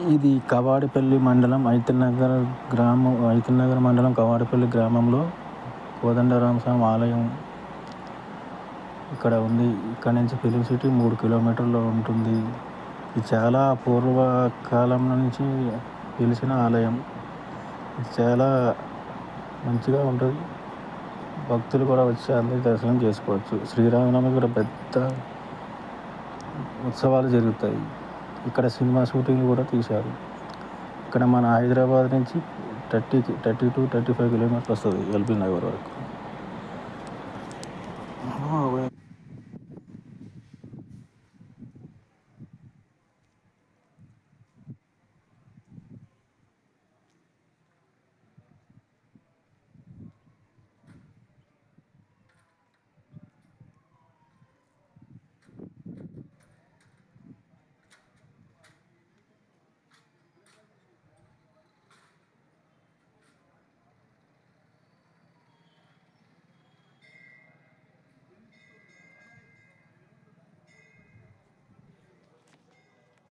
ఇది కవాడిపల్లి మండలం ఐతన్నగర్ మండలం కవాడిపల్లి గ్రామంలో కోదండరామస్వామి ఆలయం ఇక్కడ ఉంది. ఇక్కడ నుంచి ఫిలిం సిటీ 3 కిలోమీటర్లో ఉంటుంది. ఇది చాలా పూర్వకాలం నుంచి వెలిసిన ఆలయం. ఇది చాలా మంచిగా ఉంటుంది. భక్తులు కూడా వచ్చి అందరూ దర్శనం చేసుకోవచ్చు. శ్రీరామనవమి కూడా పెద్ద ఉత్సవాలు జరుగుతాయి. ఇక్కడ సినిమా షూటింగ్లు కూడా తీశారు. ఇక్కడ మన హైదరాబాద్ నుంచి 30 to 35 కిలోమీటర్లు వస్తుంది ఎల్బీ నగర్ వరకు.